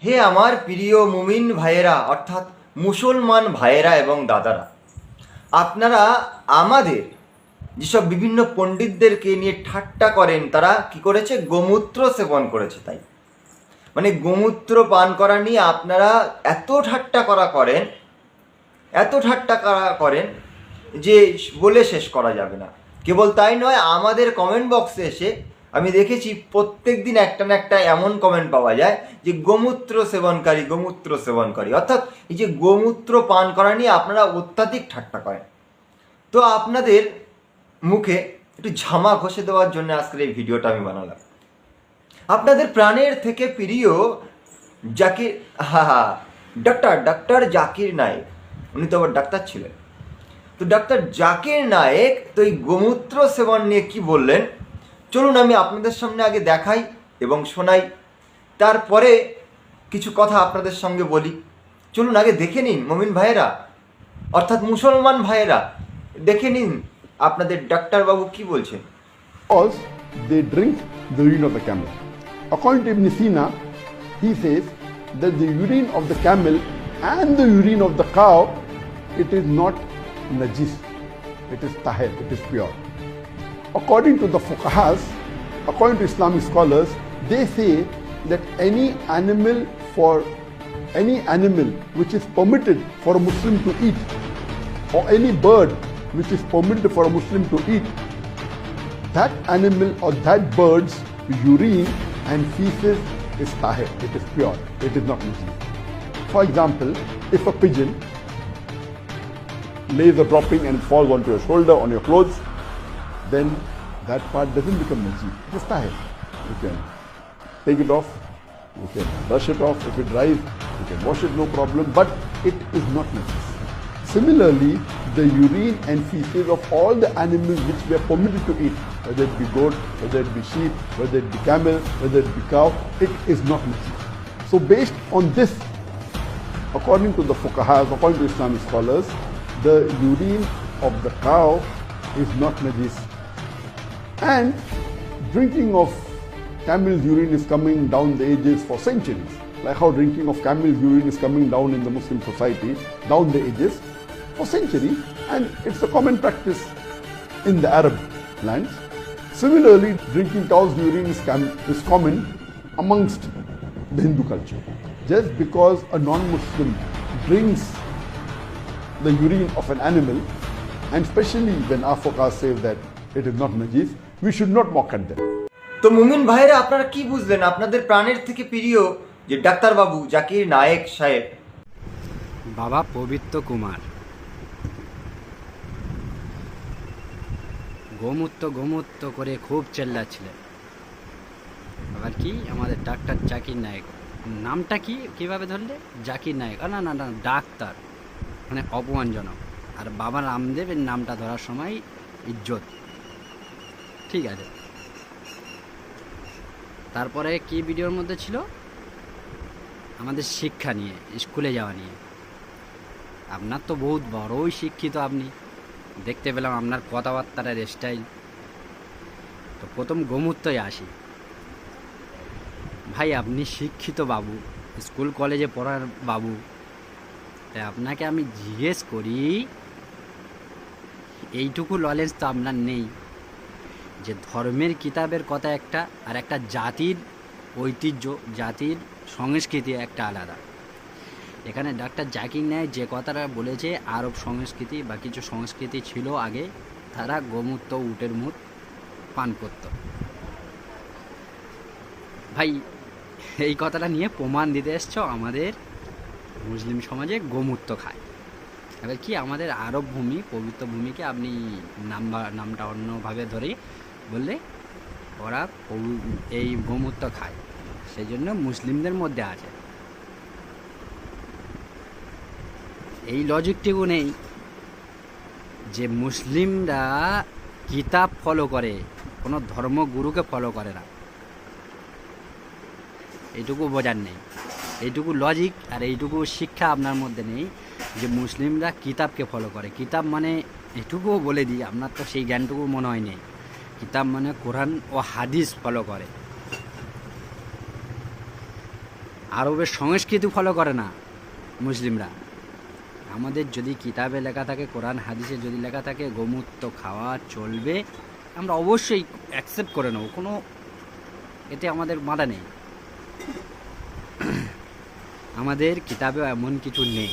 হে আমার প্রিয় মুমিন ভাইয়েরা অর্থাৎ মুসলমান ভাইয়েরা এবং দাদারা, আপনারা আমাদের যেসব বিভিন্ন পণ্ডিতদেরকে নিয়ে ঠাট্টা করেন, তারা কি করেছে? গোমূত্র সেবন করেছে। তাই মানে গোমূত্র পান করা নিয়ে আপনারা এত ঠাট্টা করেন, এত ঠাট্টা করেন যে বলে শেষ করা যাবে না। কেবল তাই নয়, আমাদের কমেন্ট বক্সে এসে আমি দেখেছি প্রত্যেক দিন একটা না একটা এমন কমেন্ট পাওয়া যায় যে গোমূত্র সেবনকারী, অর্থাৎ এই যে গোমূত্র পান করা নিয়ে আপনারা অত্যাধিক ঠাট্টা করেন। তো আপনাদের মুখে একটু ঝামা ঘষে দেওয়ার জন্য আজকের এই ভিডিওটা আমি বানালাম। আপনাদের প্রাণের থেকে প্রিয় জাকির ডাক্তার জাকির নায়েক, উনি তো আবার ডাক্তার ছিলেন। তো ডাক্তার জাকির নায়েক তো এই গোমূত্র সেবন নিয়ে কি বললেন, চলুন আমি আপনাদের সামনে আগে দেখাই এবং শোনাই, তারপরে কিছু কথা আপনাদের সঙ্গে বলি। চলুন আগে দেখে নিন মুমিন ভাইয়েরা অর্থাৎ মুসলমান ভাইয়েরা, দেখে নিন আপনাদের ডাক্তারবাবু কি বলছেন। Because they drink the urine of the camel. According to Ibn Sina, he says that the urine of the camel and the urine of the cow, it is not najis, it is tahir, it is pure. According to the fuqahas, according to Islamic scholars, they say that any animal which is permitted for a Muslim to eat, or any bird which is permitted for a Muslim to eat, that animal or that bird's urine and feces is tahir, it is pure, it is not najis. For example, if a pigeon lays a dropping and falls onto your shoulder, on your clothes, then that part doesn't become najis, it is tahir. You can take it off, you can brush it off, if it dries, you can wash it, no problem, but it is not najis. Similarly, the urine and feces of all the animals which we are permitted to eat, whether it be goat, whether it be sheep, whether it be camel, whether it be cow, it is not najis. So based on this, according to the fuqahas, according to Islamic scholars, the urine of the cow is not najis. And drinking of camel's urine is coming down the ages for centuries. Like how drinking of camel's urine is coming down in the Muslim society, down the ages for centuries, and it's a common practice in the Arab lands. Similarly, drinking cow's urine is common amongst the Hindu culture. Just because a non-Muslim drinks the urine of an animal, and especially when our fuqahas say that it is not najis, we should not mock at them. তো মুমিন ভাইরা, আপনারা কি বুঝলেন? আপনাদের প্রাণের থেকে প্রিয় যে ডাক্তারবাবু জাকির নায়েক সাহেব, বাবা পবিত্র কুমার গোমূত্র করে খুব চেল্লাচ্ছিলেন। আবার কি আমাদের ডাক্তার জাকির নায়েক, নামটা কিভাবে ধরলে? জাকির নায়েক, না না না ডাক্তার, মানে অপমানজনক। আর বাবা রামদেবের নামটা ধরার সময় ইজ্জত, ঠিক আছে। তারপরে কি ভিডিওর মধ্যে ছিল? আমাদের শিক্ষা নিয়ে, স্কুলে যাওয়া নিয়ে। আপনার তো বহুত বড়ই শিক্ষিত, আপনি দেখতে পেলাম আপনার কথাবার্তার স্টাইল। তো প্রথম গোমূত্রই আসি। ভাই আপনি শিক্ষিত বাবু, স্কুল কলেজে পড়ার বাবু, তাই আপনাকে আমি জিজ্ঞেস করি, এইটুকু নলেজ তো আপনার নেই যে ধর্মের কিতাবের কথা একটা, আর একটা জাতির ঐতিহ্য, জাতির সংস্কৃতি একটা আলাদা। এখানে ডাক্তার জাকির নায়েক যে কথাটা বলেছে, আরব সংস্কৃতি বা কিছু সংস্কৃতি ছিল আগে, তারা গোমূত্র, উটের মুত পান করত। ভাই এই কথাটা নিয়ে প্রমাণ দিতে এসছ আমাদের মুসলিম সমাজে গোমূত্র খায়। এবার কি আমাদের আরব ভূমি, পবিত্র ভূমিকে আপনি নামটা অন্যভাবে ধরে বললে ওরা এই গোমূত্র খায়, সেই জন্য মুসলিমদের মধ্যে আছে। এই লজিকটুকু নেই যে মুসলিমরা কিতাব ফলো করে, কোনো ধর্মগুরুকে ফলো করে না, এইটুকু বোঝার নেই, এইটুকু লজিক আর এইটুকু শিক্ষা আপনার মধ্যে নেই যে মুসলিমরা কিতাবকে ফলো করে। কিতাব মানে এটুকুও বলে দিই, আপনার তো সেই জ্ঞানটুকু মনে হয় নেই। কিতাব মানে কোরআন ও হাদিস ফলো করে। আরবের সংস্কৃতি ফলো করে না মুসলিমরা। আমাদের যদি কিতাবে লেখা থাকে, কোরআন হাদিসে যদি লেখা থাকে গোমূত্র খাওয়া চলবে, আমরা অবশ্যই অ্যাকসেপ্ট করে নেব, কোনো এতে আমাদের মানা নেই। আমাদের কিতাবেও এমন কিছু নেই।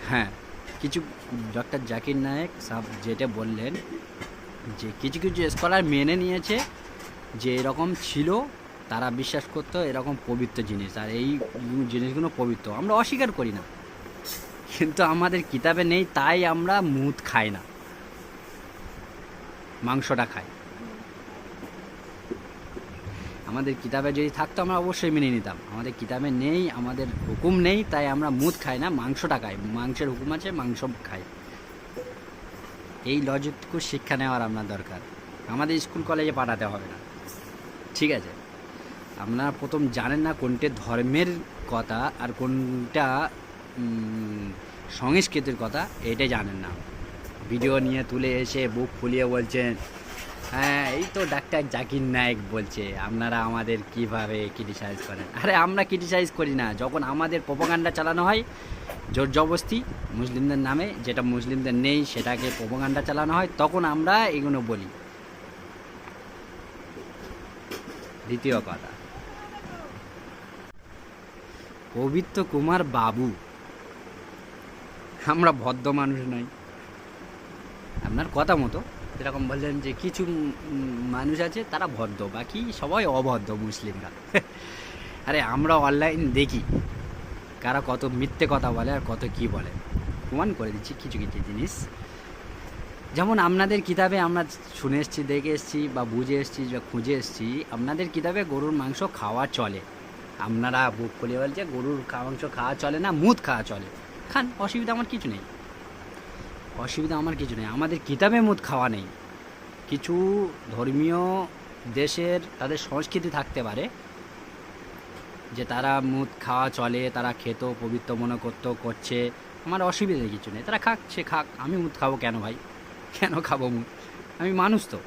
হ্যাঁ, কিছু ডক্টর জাকির নায়েক সাহেব যেটা বললেন যে কিছু কিছু স্কলার মেনে নিয়েছে যে এরকম ছিল, তারা বিশ্বাস করতো এরকম পবিত্র জিনিস, আর এই জিনিসগুলো পবিত্র, আমরা অস্বীকার করি না, কিন্তু আমাদের কিতাবে নেই, তাই আমরা মুদ খাই না, মাংসটা খাই। আমাদের কিতাবে যদি থাকতো আমরা অবশ্যই মেনে নিতাম, আমাদের কিতাবে নেই, আমাদের হুকুম নেই, তাই আমরা মুদ খাই না, মাংসটা খাই, মাংসের হুকুম আছে, মাংস খাই। এই লজিকটুকু শিক্ষা নেওয়ার আপনার দরকার, আমাদের স্কুল কলেজে পাঠাতে হবে না, ঠিক আছে? আপনারা প্রথম জানেন না কোনটা ধর্মের কথা আর কোনটা সংস্কৃতির কথা, এটাই জানেন না। ভিডিও নিয়ে তুলে এসে বুক ফুলিয়ে বলছেন হ্যাঁ এই তো ডাক্তার জাকির নায়েক বলছে, আপনারা আমাদের কিভাবে ক্রিটিসাইজ করেন। আরে আমরা ক্রিটিসাইজ করি না, যখন আমাদের প্রোপাগান্ডা চালানো হয় জোর জবরদস্তি মুসলিমদের নামে, যেটা মুসলিমদের নেই সেটাকে প্রোপাগান্ডা চালানো হয়, তখন আমরা এগুলো বলি। দ্বিতীয় কথা, পবিত্র কুমার বাবু, আমরা ভদ্র মানুষ নই আপনার কথা মতো, যেরকম বললেন যে কিছু মানুষ আছে তারা ভদ্র, বাকি সবাই অভদ্র মুসলিমরা। আরে আমরা অনলাইন দেখি কারা কত মিথ্যে কথা বলে আর কত কি বলে, প্রমাণ করে দিচ্ছি কিছু কিছু জিনিস। যেমন আপনাদের কিতাবে আমরা শুনে এসেছি, দেখে এসেছি বা বুঝে এসেছি বা খুঁজে এসেছি, আপনাদের কিতাবে গরুর মাংস খাওয়া চলে, আপনারা বুক খুলে বলছে গরুর মাংস খাওয়া চলে না, মুদ খাওয়া চলে, খান, অসুবিধা আমার কিছু নেই, অসুবিধা আমার কিছু নেই। আমাদের কিতাবে মুদ খাওয়া নেই। কিছু ধর্মীয় দেশের তাদের সংস্কৃতি থাকতে পারে যে তারা মুদ খাওয়া চলে, তারা খেত, পবিত্র মনে করতো, করছে, আমার অসুবিধা কিছু নেই, তারা খাক, সে খাক, আমি মুদ খাবো কেন ভাই, কেন খাবো মুদ, আমি মানুষ তো।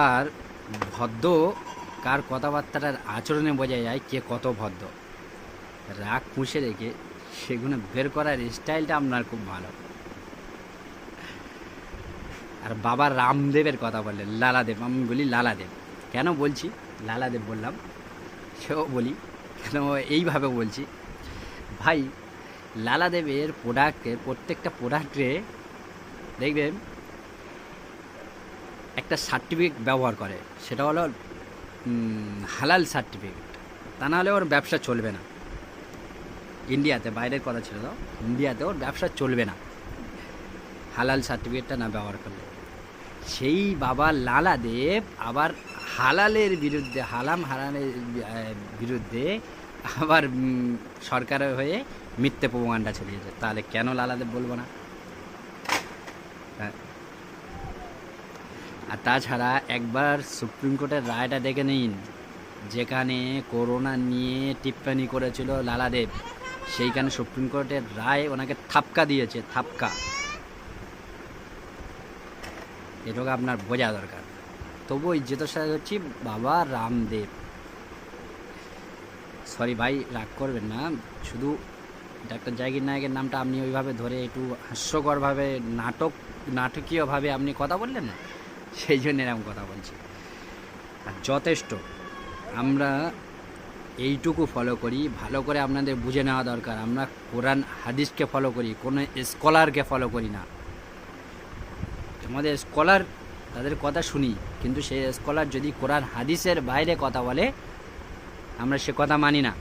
আর ভদ্র কার কথাবার্তার আচরণে বোঝা যায় কে কত ভদ্র, রাগ পুষে রেখে সেগুলো বের করার স্টাইলটা আপনার খুব ভালো। আর বাবা রামদেবের কথা বললেন, লালাদেব, আমি বলি লালাদেব, কেন বলছি লালাদেব বললাম সেও বলি কেন এইভাবে বলছি ভাই, লালাদেবের প্রোডাক্টের প্রত্যেকটা প্রোডাক্টে দেখবেন একটা সার্টিফিকেট ব্যবহার করে, সেটা হলো হালাল সার্টিফিকেট, তা নাহলে ওর ব্যবসা চলবে না। ইন্ডিয়াতে, বাইরের কথা ছিল তো, ইন্ডিয়াতে ওর ব্যবসা চলবে না হালাল সার্টিফিকেটটা না ব্যবহার করলে। সেই বাবা লালাদেব আবার হালালের বিরুদ্ধে, হারামের বিরুদ্ধে আবার সরকারের হয়ে মিথ্যে প্রোপাগান্ডা ছড়িয়েছে, তাহলে কেন লালাদেব বলবো না? হ্যাঁ, আর তাছাড়া একবার সুপ্রিম কোর্টের রায়টা দেখে নিন, যেখানে করোনা নিয়ে টিপ্পণী করেছিল লালাদেব, সেইখানে সুপ্রিম কোর্টের রায় ওনাকে থাপকা দিয়েছে, থাপকা। এটাকে আপনার বোঝা দরকার। তবু ইজ্জতের সাথে হচ্ছি বাবা রামদেব, সরি ভাই রাগ করবেন না, শুধু ডাক্তার জাকির নায়েকের নামটা আপনি ওইভাবে ধরে একটু হাস্যকরভাবে নাটকীয়ভাবে আপনি কথা বললেন না, সেই জন্য এরকম কথা বলছি। আর যথেষ্ট, আমরা এইটুকু ফলো করি, ভালো করে আপনাদের বুঝে নেওয়া দরকার, আমরা কোরআন হাদিসকে ফলো করি, কোনো স্কলারকে ফলো করি না। আমাদের স্কলার তাদের কথা শুনি, কিন্তু সেই স্কলার যদি কোরআন হাদিসের বাইরে কথা বলে আমরা সে কথা মানি না,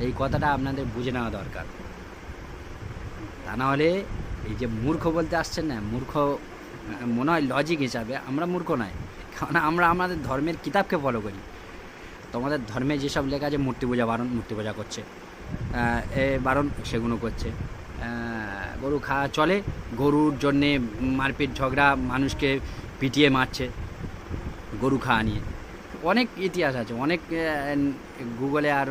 এই কথাটা আপনাদের বুঝে নেওয়া দরকার। তা নাহলে এই যে মূর্খ বলতে আসছেন না, মূর্খ মনে হয় লজিক হিসাবে, আমরা মূর্খ নয়, কারণ আমরা আমাদের ধর্মের কিতাবকে ফলো করি। তোমাদের ধর্মে যেসব লেখা আছে মূর্তি পূজা বারণ, মূর্তি পূজা করছে, বারণ সেগুলো করছে, গরু খাওয়া চলে, গরুর জন্যে মারপিট ঝগড়া, মানুষকে পিটিয়ে মারছে গরু খাওয়া নিয়ে, অনেক ইতিহাস আছে, অনেক গুগলে আর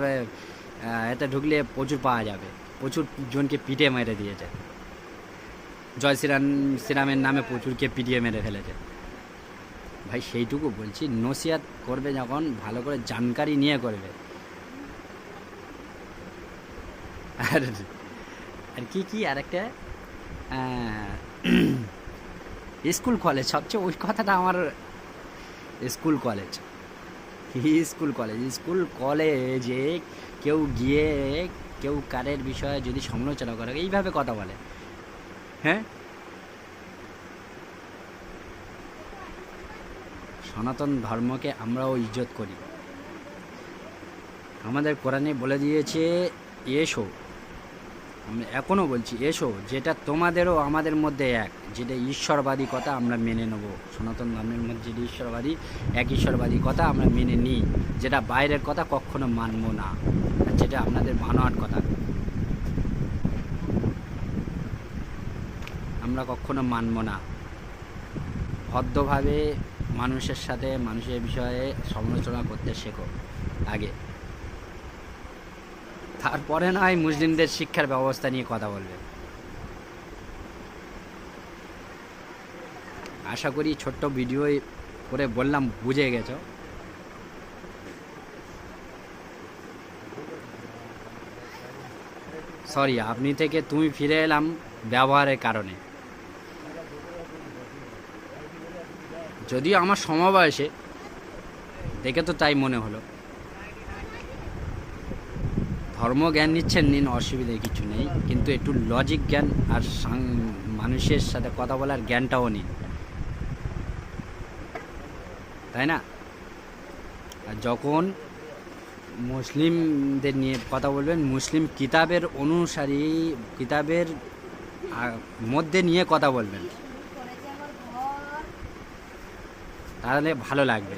এতে ঢুকলে প্রচুর পাওয়া যাবে, প্রচুর জনকে পিটিয়ে মেরে দিয়েছে, জয় শ্রীরামের নামে প্রচুরকে পিটিয়ে মেরে ফেলেছে। ভাই সেইটুকু বলছি, নসিহাত করবে যখন ভালো করে জানকারি নিয়ে করবে। আর আর কি আর একটা স্কুল কলেজ, সবচেয়ে ওই কথাটা আমার, স্কুল কলেজে কেউ গিয়ে কেউ কারের বিষয়ে যদি সমালোচনা করে এইভাবে কথা বলে, হ্যাঁ, সনাতন ধর্মকে আমরাও ইজ্জত করি। আমাদের কোরআনে বলে দিয়েছে এসো, আমরা এখনও বলছি এসো, যেটা তোমাদেরও আমাদের মধ্যে এক, যেটা ঈশ্বরবাদী কথা আমরা মেনে নেব। সনাতন ধর্মের মধ্যে যেটা ঈশ্বরবাদী, এক ঈশ্বরবাদী কথা আমরা মেনে নিই, যেটা বাইরের কথা কখনো মানবো না, আর যেটা আপনাদের বানোয়াট কথা আমরা কখনো মানবো না। ভদ্রভাবে মানুষের সাথে মানুষের বিষয়ে সমালোচনা করতে শেখো আগে, তারপরে নয় মুসলিমদের শিক্ষার ব্যবস্থা নিয়ে কথা বলবে। আশা করি ছোট্ট ভিডিও করে বললাম বুঝে গেছো। সরি, আপনি থেকে তুমি ফিরে এলাম ব্যবহারের কারণে। যদিও আমার সমবয়সে দেখে তো তাই মনে হলো। ধর্মজ্ঞান নিচ্ছেন নিন, অসুবিধা কিছু নেই, কিন্তু একটু লজিক জ্ঞান আর মানুষের সাথে কথা বলার জ্ঞানটাও নিন, তাই না? আর যখন মুসলিমদের নিয়ে কথা বলবেন, মুসলিম কিতাবের অনুসারী, কিতাবের মধ্যে নিয়ে কথা বলবেন, তাহলে ভালো লাগবে।